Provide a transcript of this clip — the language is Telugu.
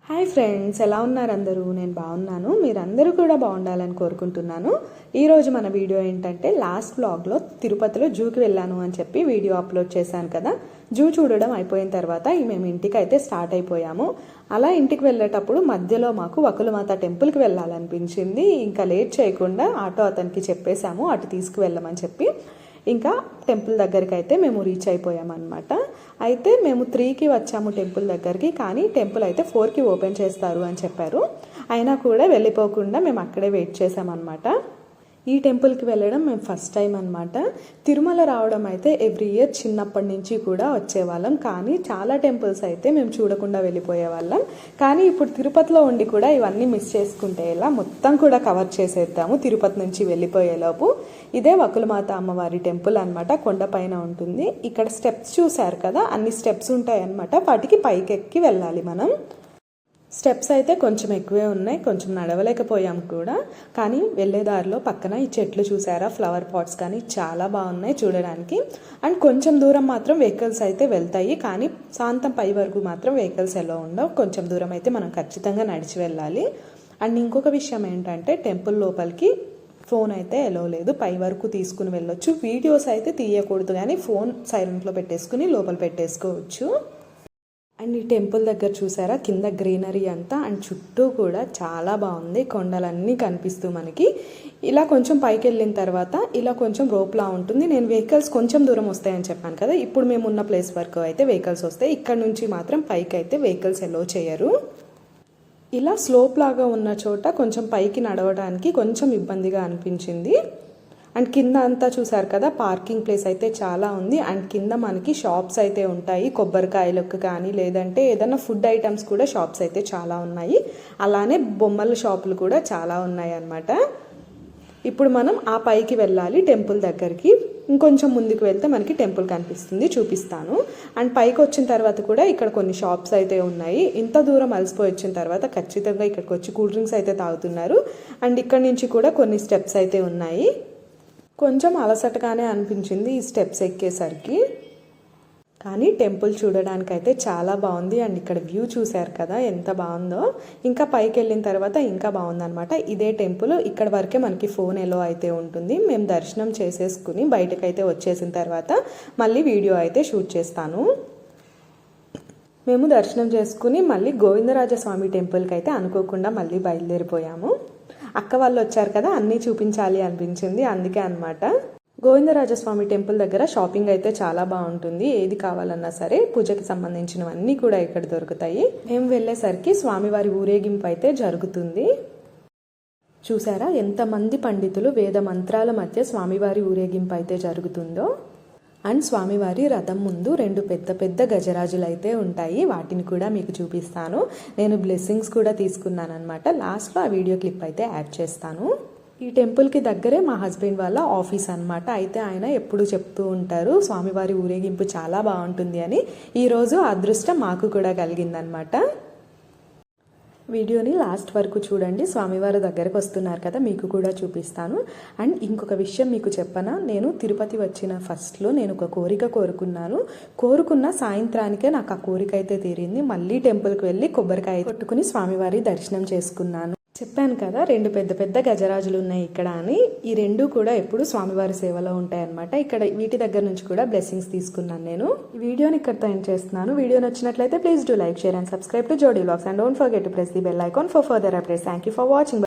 హాయ్ ఫ్రెండ్స్, ఎలా ఉన్నారు అందరూ? నేను బాగున్నాను. మీరందరూ కూడా బాగుండాలని కోరుకుంటున్నాను. ఈరోజు మన వీడియో ఏంటంటే, లాస్ట్ వ్లాగ్లో తిరుపతిలో జూకి వెళ్ళాను అని చెప్పి వీడియో అప్లోడ్ చేశాను కదా. జూ చూడడం అయిపోయిన తర్వాత మేము ఇంటికి అయితే స్టార్ట్ అయిపోయాము. అలా ఇంటికి వెళ్ళేటప్పుడు మధ్యలో మాకు వకులమాత టెంపుల్కి వెళ్ళాలనిపించింది. ఇంకా లేట్ చేయకుండా ఆటో అతనికి చెప్పేశాము అటు తీసుకువెళ్ళమని చెప్పి. ఇంకా టెంపుల్ దగ్గరికి అయితే మేము రీచ్ అయిపోయామన్నమాట. అయితే మేము 3కి వచ్చాము టెంపుల్ దగ్గరికి, కానీ టెంపుల్ అయితే 4కి ఓపెన్ చేస్తారు అని చెప్పారు. అయినా కూడా వెళ్ళిపోకుండా మేము అక్కడే వెయిట్ చేసామన్నమాట. ఈ టెంపుల్కి వెళ్ళడం మేము ఫస్ట్ టైం అనమాట. తిరుమల రావడం అయితే ఎవ్రీ ఇయర్ చిన్నప్పటి నుంచి కూడా వచ్చేవాళ్ళం, కానీ చాలా టెంపుల్స్ అయితే మేము చూడకుండా వెళ్ళిపోయే వాళ్ళం. కానీ ఇప్పుడు తిరుపతిలో ఉండి కూడా ఇవన్నీ మిస్ చేసుకుంటే ఇలా మొత్తం కూడా కవర్ చేసేద్దాము తిరుపతి నుంచి వెళ్ళిపోయేలోపు. ఇదే వకులమాత అమ్మవారి టెంపుల్ అనమాట, కొండపైన ఉంటుంది. ఇక్కడ స్టెప్స్ చూసారు కదా, అన్ని స్టెప్స్ ఉంటాయి అనమాట. వాటికి పైకి ఎక్కి వెళ్ళాలి మనం. స్టెప్స్ అయితే కొంచెం ఎక్కువే ఉన్నాయి, కొంచెం నడవలేకపోయాం కూడా. కానీ వెళ్ళేదారిలో పక్కన ఈ చెట్లు చూసారా, ఫ్లవర్ పాట్స్ కానీ చాలా బాగున్నాయి చూడడానికి. అండ్ కొంచెం దూరం మాత్రం వెహికల్స్ అయితే వెళ్తాయి, కానీ సాంతం పై వరకు మాత్రం వెహికల్స్ ఎలా ఉండవు. కొంచెం దూరం అయితే మనం ఖచ్చితంగా నడిచి వెళ్ళాలి. అండ్ ఇంకొక విషయం ఏంటంటే, టెంపుల్ లోపలికి ఫోన్ అయితే ఎలో లేదు. పై వరకు తీసుకుని వెళ్ళొచ్చు, వీడియోస్ అయితే తీయకూడదు, కానీ ఫోన్ సైలెంట్లో పెట్టేసుకుని లోపల పెట్టేసుకోవచ్చు. అండ్ ఈ టెంపుల్ దగ్గర చూసారా, కింద గ్రీనరీ అంతా, అండ్ చుట్టూ కూడా చాలా బాగుంది. కొండలన్నీ కనిపిస్తూ మనకి. ఇలా కొంచెం పైకి వెళ్ళిన తర్వాత ఇలా కొంచెం రోప్లా ఉంటుంది. నేను వెహికల్స్ కొంచెం దూరం వస్తాయని చెప్పాను కదా, ఇప్పుడు మేము ఉన్న ప్లేస్ వరకు అయితే వెహికల్స్ వస్తాయి. ఇక్కడ నుంచి మాత్రం పైకి అయితే వెహికల్స్ ఎలో చేయరు. ఇలా స్లోప్ లాగా ఉన్న చోట కొంచెం పైకి నడవడానికి కొంచెం ఇబ్బందిగా అనిపించింది. అండ్ కింద అంతా చూసారు కదా, పార్కింగ్ ప్లేస్ అయితే చాలా ఉంది. అండ్ కింద మనకి షాప్స్ అయితే ఉంటాయి, కొబ్బరికాయలకు కానీ లేదంటే ఏదైనా ఫుడ్ ఐటమ్స్ కూడా షాప్స్ అయితే చాలా ఉన్నాయి. అలానే బొమ్మల షాపులు కూడా చాలా ఉన్నాయి అన్నమాట. ఇప్పుడు మనం ఆ పైకి వెళ్ళాలి టెంపుల్ దగ్గరికి. ఇంకొంచెం ముందుకు వెళ్తే మనకి టెంపుల్ కనిపిస్తుంది, చూపిస్తాను. అండ్ పైకి వచ్చిన తర్వాత కూడా ఇక్కడ కొన్ని షాప్స్ అయితే ఉన్నాయి. ఇంత దూరం అలసిపోయి వచ్చిన తర్వాత ఖచ్చితంగా ఇక్కడికి వచ్చి కూల్ డ్రింక్స్ అయితే తాగుతున్నారు. అండ్ ఇక్కడ నుంచి కూడా కొన్ని స్టెప్స్ అయితే ఉన్నాయి. కొంచెం అలసటగానే అనిపించింది ఈ స్టెప్స్ ఎక్కేసరికి, కానీ టెంపుల్ చూడడానికి అయితే చాలా బాగుంది. అండ్ ఇక్కడ వ్యూ చూశారు కదా ఎంత బాగుందో. ఇంకా పైకి వెళ్ళిన తర్వాత ఇంకా బాగుందనమాట. ఇదే టెంపుల్, ఇక్కడ వరకే మనకి ఫోన్ ఎలో అయితే ఉంటుంది. మేము దర్శనం చేసేసుకుని బయటకైతే వచ్చేసిన తర్వాత మళ్ళీ వీడియో అయితే షూట్ చేస్తాను. మేము దర్శనం చేసుకుని మళ్ళీ గోవిందరాజస్వామి టెంపుల్కి అయితే అనుకోకుండా మళ్ళీ బయలుదేరిపోయాము. అక్క వాళ్ళు వచ్చారు కదా, అన్నీ చూపించాలి అనిపించింది, అందుకే అనమాట. గోవిందరాజస్వామి టెంపుల్ దగ్గర షాపింగ్ అయితే చాలా బాగుంటుంది. ఏది కావాలన్నా సరే పూజకి సంబంధించినవన్నీ కూడా ఇక్కడ దొరుకుతాయి. మేము వెళ్ళేసరికి స్వామివారి ఊరేగింపు అయితే జరుగుతుంది. చూసారా ఎంతమంది పండితులు వేద మంత్రాల మధ్య స్వామివారి ఊరేగింపు అయితే జరుగుతుందో. అండ్ స్వామివారి రథం ముందు 2 పెద్ద పెద్ద గజరాజులు అయితే ఉంటాయి, వాటిని కూడా మీకు చూపిస్తాను. నేను బ్లెస్సింగ్స్ కూడా తీసుకున్నాను అనమాట. లాస్ట్లో ఆ వీడియో క్లిప్ అయితే యాడ్ చేస్తాను. ఈ టెంపుల్కి దగ్గరే మా హస్బెండ్ వాళ్ళ ఆఫీస్ అనమాట. అయితే ఆయన ఎప్పుడు చెప్తూ ఉంటారు స్వామివారి ఊరేగింపు చాలా బాగుంటుంది అని. ఈరోజు అదృష్టం మాకు కూడా కలిగిందనమాట. వీడియోని లాస్ట్ వరకు చూడండి. స్వామివారి దగ్గరకు వస్తున్నారు కదా, మీకు కూడా చూపిస్తాను. అండ్ ఇంకొక విషయం మీకు చెప్పనా, నేను తిరుపతి వచ్చిన ఫస్ట్లో నేను ఒక కోరిక కోరుకున్న సాయంత్రానికే నాకు ఆ కోరిక అయితే తీరింది. మళ్ళీ టెంపుల్కి వెళ్ళి కొబ్బరికాయ కొట్టుకుని స్వామివారి దర్శనం చేసుకున్నాను. చెప్పాను కదా 2 పెద్ద పెద్ద గజరాజులు ఉన్నాయి ఇక్కడ అని. ఈ 2 కూడా ఎప్పుడు స్వామివారి సేవలో ఉంటాయన్నమాట. ఇక్కడ వీటి దగ్గర నుంచి కూడా బ్లెస్సింగ్స్ తీసుకున్నాను నేను. ఈ వీడియోని ఇక్కడతో ఎండ్ చేస్తున్నాను. వీడియో నచ్చినట్లయితే please do like, share and subscribe to Jodi vlogs. And don't forget to press the bell icon for further updates. Thank you for watching.